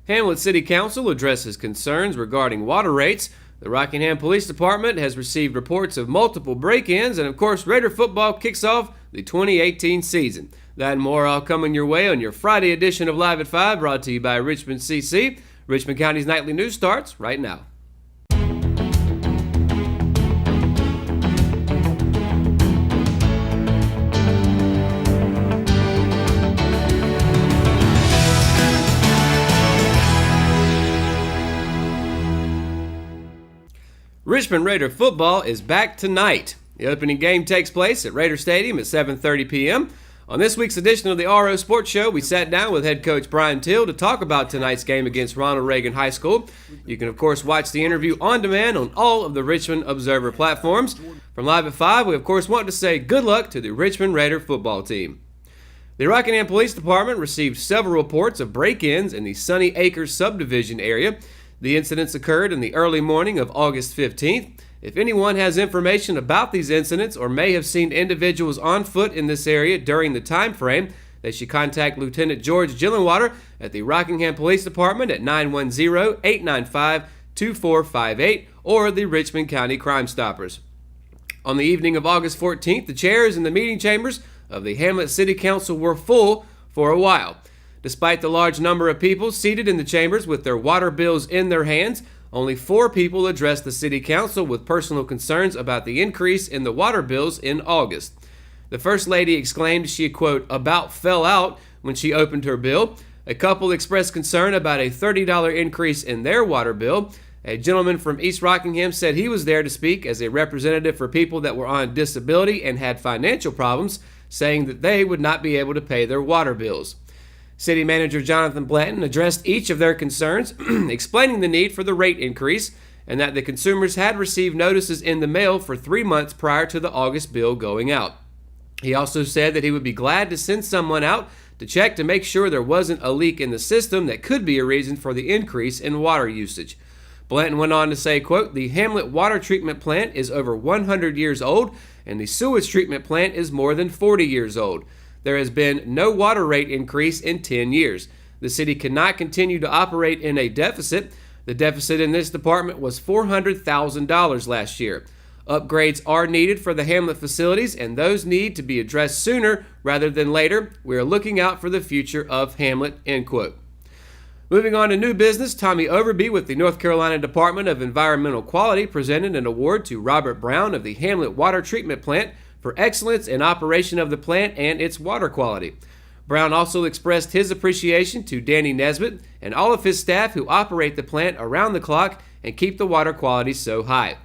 Hamlet City Council addresses concerns regarding water rates. The Rockingham Police Department has received reports of multiple break-ins, and of course, Raider football kicks off the 2018 season. That and more all coming your way on your Friday edition of Live at 5, brought to you by Richmond CC. Richmond County's nightly news starts right now. Richmond Raider football is back tonight. The opening game takes place at Raider Stadium at 7:30 p.m. On this week's edition of the RO Sports Show, we sat down with head coach Brian Till to talk about tonight's game against Ronald Reagan High School. You can, of course, watch the interview on demand on all of the Richmond Observer platforms. From Live at 5, we, of course, want to say good luck to the Richmond Raider football team. The Rockingham Police Department received several reports of break-ins in the Sunny Acres subdivision area. The incidents occurred in the early morning of August 15th. If anyone has information about these incidents or may have seen individuals on foot in this area during the time frame, they should contact Lieutenant George Gillenwater at the Rockingham Police Department at 910-895-2458 or the Richmond County Crime Stoppers. On the evening of August 14th, the chairs in the meeting chambers of the Hamlet City Council were full for a while. Despite the large number of people seated in the chambers with their water bills in their hands, only 4 people addressed the City Council with personal concerns about the increase in the water bills in August. The First Lady exclaimed she, quote, about fell out when she opened her bill. A couple expressed concern about a $30 increase in their water bill. A gentleman from East Rockingham said he was there to speak as a representative for people that were on disability and had financial problems, saying that they would not be able to pay their water bills. City Manager Jonathan Blanton addressed each of their concerns, explaining the need for the rate increase and that the consumers had received notices in the mail for 3 months prior to the August bill going out. He also said that he would be glad to send someone out to check to make sure there wasn't a leak in the system that could be a reason for the increase in water usage. Blanton went on to say, quote, the Hamlet water treatment plant is over 100 years old and the sewage treatment plant is more than 40 years old. There has been no water rate increase in 10 years. The city cannot continue to operate in a deficit. The deficit in this department was $400,000 last year. Upgrades are needed for the Hamlet facilities, and those need to be addressed sooner rather than later. We are looking out for the future of Hamlet, end quote. Moving on to new business, Tommy Overby with the North Carolina Department of Environmental Quality presented an award to Robert Brown of the Hamlet Water Treatment Plant for excellence in operation of the plant and its water quality. Brown also expressed his appreciation to Danny Nesbitt and all of his staff who operate the plant around the clock and keep the water quality so high.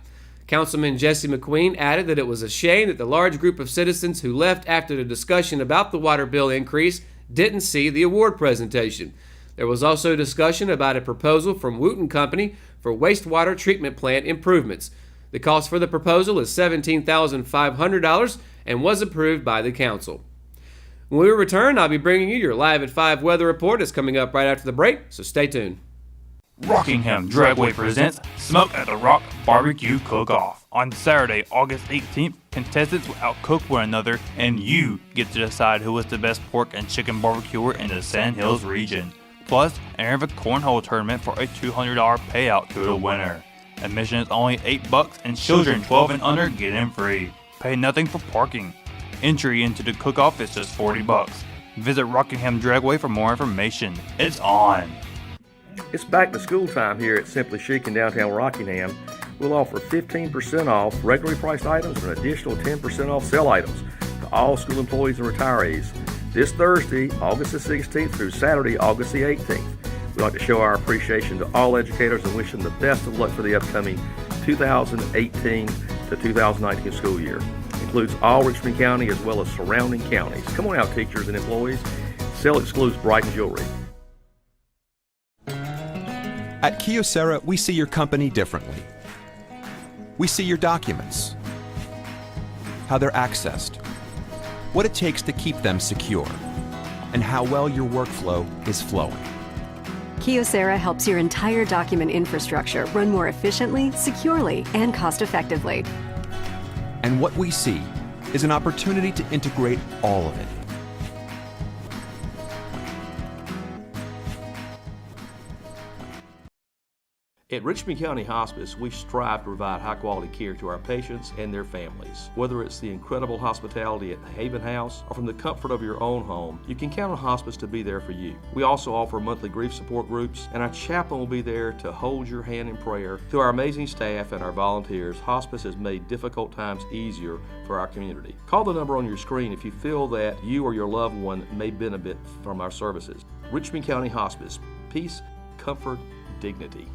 Councilman Jesse McQueen added that it was a shame that the large group of citizens who left after the discussion about the water bill increase didn't see the award presentation. There was also discussion about a proposal from Wooten Company for wastewater treatment plant improvements. The cost for the proposal is $17,500 and was approved by the council. When we return, I'll be bringing you your Live at 5 weather report. It's coming up right after the break, so stay tuned. Rockingham Dragway presents Smoke at the Rock Barbecue Cook-Off. On Saturday, August 18th, contestants will outcook one another, and you get to decide who is the best pork and chicken barbecuer in the Sand Hills region. Plus, enter the cornhole tournament for a $200 payout to the winner. Admission is only $8 and children 12 and under get in free. Pay nothing for parking. Entry into the cook-off is just $40. Visit Rockingham Dragway for more information. It's on! It's back to school time here at Simply Chic in downtown Rockingham. We'll offer 15% off regularly priced items and an additional 10% off sale items to all school employees and retirees. This Thursday, August the 16th through Saturday, August the 18th. We'd like to show our appreciation to all educators and wish them the best of luck for the upcoming 2018 to 2019 school year. It includes all Richmond County as well as surrounding counties. Come on out, teachers and employees. Sale excludes Brighton Jewelry. At Kyocera, we see your company differently. We see your documents, how they're accessed, what it takes to keep them secure, and how well your workflow is flowing. Kyocera helps your entire document infrastructure run more efficiently, securely, and cost-effectively. And what we see is an opportunity to integrate all of it. At Richmond County Hospice, we strive to provide high-quality care to our patients and their families. Whether it's the incredible hospitality at the Haven House or from the comfort of your own home, you can count on hospice to be there for you. We also offer monthly grief support groups, and our chaplain will be there to hold your hand in prayer. Through our amazing staff and our volunteers, hospice has made difficult times easier for our community. Call the number on your screen if you feel that you or your loved one may benefit from our services. Richmond County Hospice. Peace, comfort, dignity.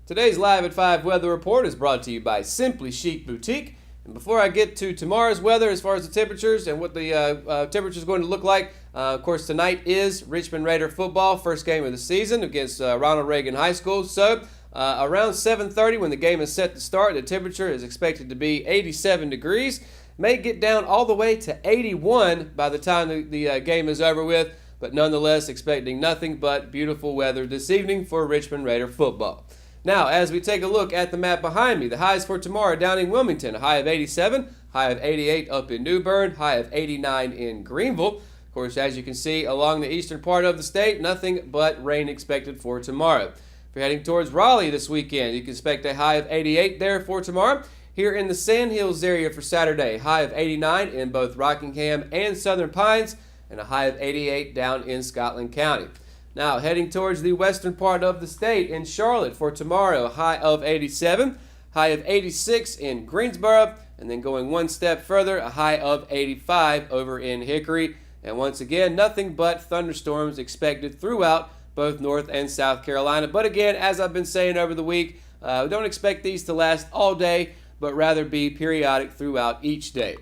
Today's Live at 5 weather report is brought to you by Simply Chic Boutique. And before I get to tomorrow's weather as far as the temperatures and what the temperature is going to look like, of course, tonight is Richmond Raider football, first game of the season against Ronald Reagan High School. So around 7:30 when the game is set to start, the temperature is expected to be 87 degrees. May get down all the way to 81 by the time the game is over with, but nonetheless expecting nothing but beautiful weather this evening for Richmond Raider football. Now, as we take a look at the map behind me, the highs for tomorrow down in Wilmington, a high of 87, high of 88 up in New Bern, high of 89 in Greenville. Of course, as you can see, along the eastern part of the state, nothing but rain expected for tomorrow. If you're heading towards Raleigh this weekend, you can expect a high of 88 there for tomorrow. Here in the Sandhills area for Saturday, high of 89 in both Rockingham and Southern Pines, and a high of 88 down in Scotland County. Now, heading towards the western part of the state in Charlotte for tomorrow, a high of 87, high of 86 in Greensboro, and then going one step further, a high of 85 over in Hickory. And once again, nothing but thunderstorms expected throughout both North and South Carolina. But again, as I've been saying over the week, don't expect these to last all day, but rather be periodic throughout each day.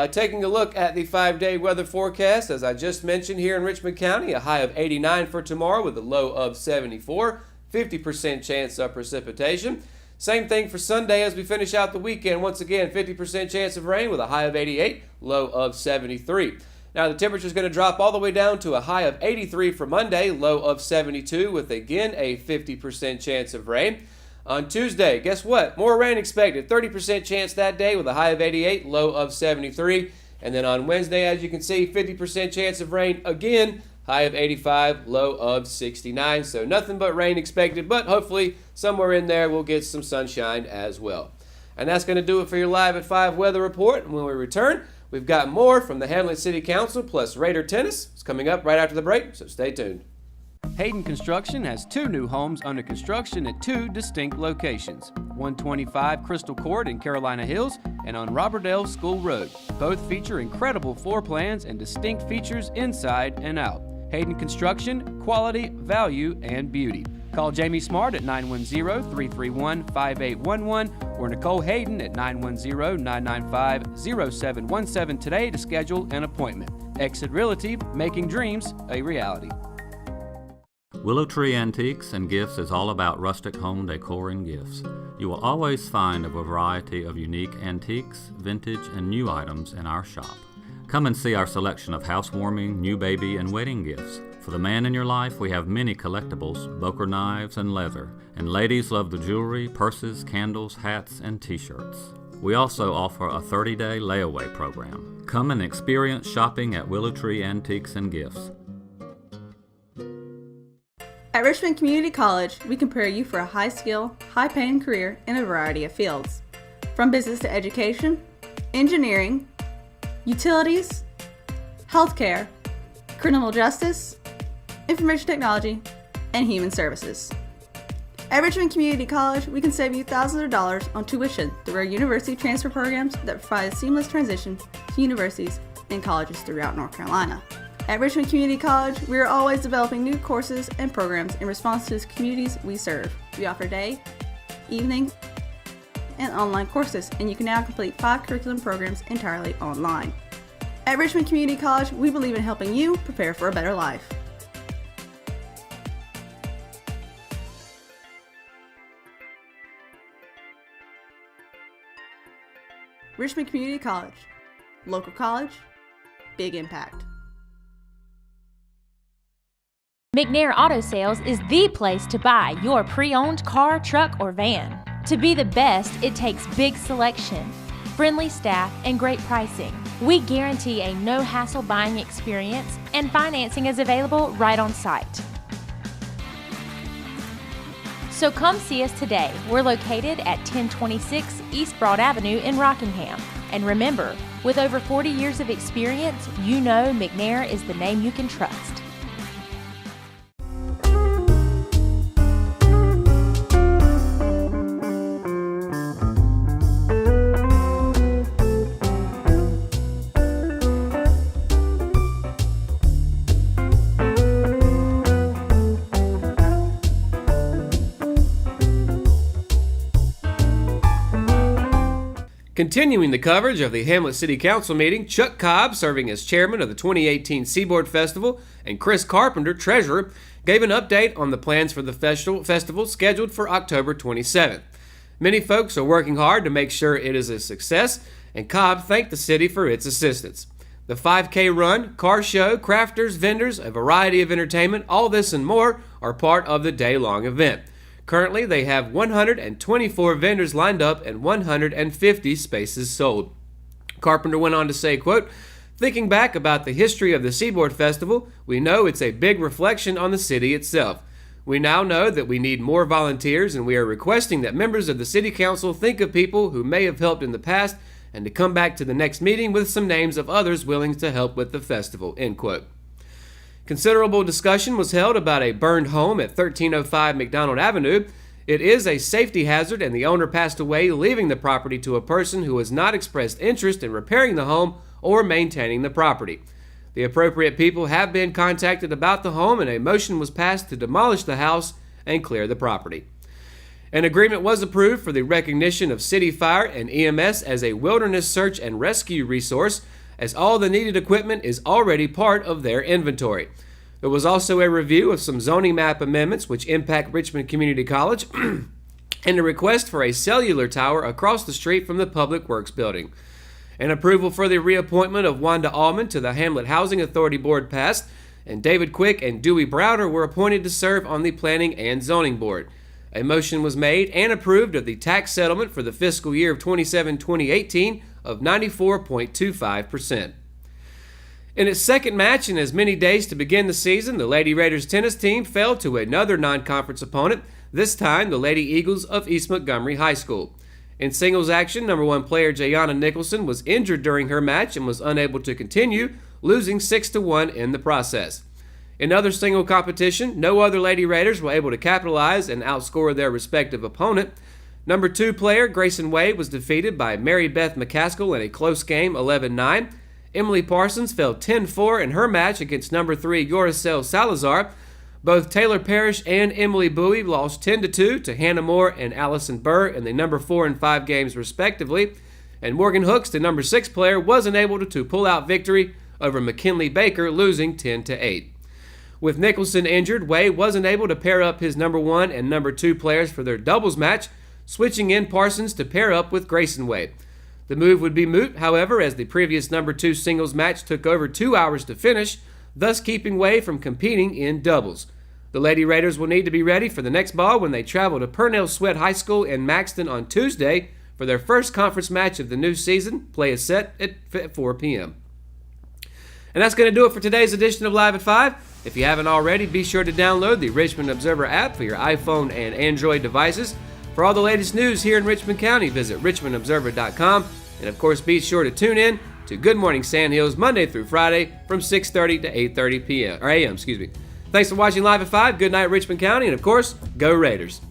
Taking a look at the 5-day weather forecast, as I just mentioned here in Richmond County, a high of 89 for tomorrow with a low of 74, 50% chance of precipitation. Same thing for Sunday as we finish out the weekend. Once again, 50% chance of rain with a high of 88, low of 73. Now the temperature is going to drop all the way down to a high of 83 for Monday, low of 72 with again a 50% chance of rain. On Tuesday, guess what? More rain expected. 30% chance that day with a high of 88, low of 73. And then on Wednesday, as you can see, 50% chance of rain again, high of 85, low of 69. So nothing but rain expected, but hopefully somewhere in there we'll get some sunshine as well. And that's going to do it for your Live at 5 weather report. And when we return, we've got more from the Hamlet City Council plus Raider Tennis. It's coming up right after the break, so stay tuned. Hayden Construction has 2 new homes under construction at 2 distinct locations, 125 Crystal Court in Carolina Hills and on Robberdale School Road. Both feature incredible floor plans and distinct features inside and out. Hayden Construction, quality, value, and beauty. Call Jamie Smart at 910-331-5811 or Nicole Hayden at 910-995-0717 today to schedule an appointment. Exit Realty, making dreams a reality. Willow Tree Antiques and Gifts is all about rustic home decor and gifts. You will always find a variety of unique antiques, vintage, and new items in our shop. Come and see our selection of housewarming, new baby, and wedding gifts. For the man in your life, we have many collectibles, Boker knives, and leather. And ladies love the jewelry, purses, candles, hats, and t-shirts. We also offer a 30-day layaway program. Come and experience shopping at Willow Tree Antiques and Gifts. At Richmond Community College, we can prepare you for a high-skill, high-paying career in a variety of fields. From business to education, engineering, utilities, healthcare, criminal justice, information technology, and human services. At Richmond Community College, we can save you thousands of dollars on tuition through our university transfer programs that provide a seamless transition to universities and colleges throughout North Carolina. At Richmond Community College, we are always developing new courses and programs in response to the communities we serve. We offer day, evening, and online courses, and you can now complete 5 curriculum programs entirely online. At Richmond Community College, we believe in helping you prepare for a better life. Richmond Community College. Local college, big impact. McNair Auto Sales is the place to buy your pre-owned car, truck, or van. To be the best, it takes big selection, friendly staff, and great pricing. We guarantee a no-hassle buying experience, and financing is available right on site. So come see us today. We're located at 1026 East Broad Avenue in Rockingham. And remember, with over 40 years of experience, you know McNair is the name you can trust. Continuing the coverage of the Hamlet City Council meeting, Chuck Cobb, serving as chairman of the 2018 Seaboard Festival, and Chris Carpenter, treasurer, gave an update on the plans for the festival scheduled for October 27th. Many folks are working hard to make sure it is a success, and Cobb thanked the city for its assistance. The 5K run, car show, crafters, vendors, a variety of entertainment, all this and more are part of the day-long event. Currently, they have 124 vendors lined up and 150 spaces sold. Carpenter went on to say, quote, "Thinking back about the history of the Seaboard Festival, we know it's a big reflection on the city itself. We now know that we need more volunteers, and we are requesting that members of the City Council think of people who may have helped in the past and to come back to the next meeting with some names of others willing to help with the festival," end quote. Considerable discussion was held about a burned home at 1305 McDonald Avenue. It is a safety hazard, and the owner passed away, leaving the property to a person who has not expressed interest in repairing the home or maintaining the property. The appropriate people have been contacted about the home, and a motion was passed to demolish the house and clear the property. An agreement was approved for the recognition of City Fire and EMS as a wilderness search and rescue resource, as all the needed equipment is already part of their inventory. There was also a review of some zoning map amendments which impact Richmond Community College and a request for a cellular tower across the street from the Public Works building. An approval for the reappointment of Wanda Allman to the Hamlet Housing Authority Board passed, and David Quick and Dewey Browder were appointed to serve on the Planning and Zoning Board. A motion was made and approved of the tax settlement for the fiscal year of 2017-2018 of 94.25%. In its second match in as many days to begin the season, the Lady Raiders tennis team fell to another non-conference opponent, this time the Lady Eagles of East Montgomery High School. In singles action, number one player Jayana Nicholson was injured during her match and was unable to continue, losing 6-1 in the process. In other single competition, no other Lady Raiders were able to capitalize and outscore their respective opponent. Number 2 player Grayson Wade was defeated by Mary Beth McCaskill in a close game 11-9. Emily Parsons fell 10-4 in her match against number 3 Yoricel Salazar. Both Taylor Parrish and Emily Bowie lost 10-2 to Hannah Moore and Allison Burr in the number 4 and 5 games respectively. And Morgan Hooks, the number 6 player, was unable to pull out victory over McKinley Baker, losing 10-8. With Nicholson injured, Wade wasn't able to pair up his number 1 and number 2 players for their doubles match, switching in Parsons to pair up with Grayson Wade. The move would be moot, however, as the previous number 2 singles match took over 2 hours to finish, thus keeping Wade from competing in doubles. The Lady Raiders will need to be ready for the next ball when they travel to Purnell Sweat High School in Maxton on Tuesday for their first conference match of the new season. Play is set at 4 p.m. And that's going to do it for today's edition of Live at 5. If you haven't already, be sure to download the Richmond Observer app for your iPhone and Android devices. For all the latest news here in Richmond County, visit richmondobserver.com. And of course, be sure to tune in to Good Morning Sand Hills Monday through Friday from 6:30 to 8:30 p.m. or a.m. Thanks for watching Live at 5. Good night, Richmond County, and of course, go Raiders.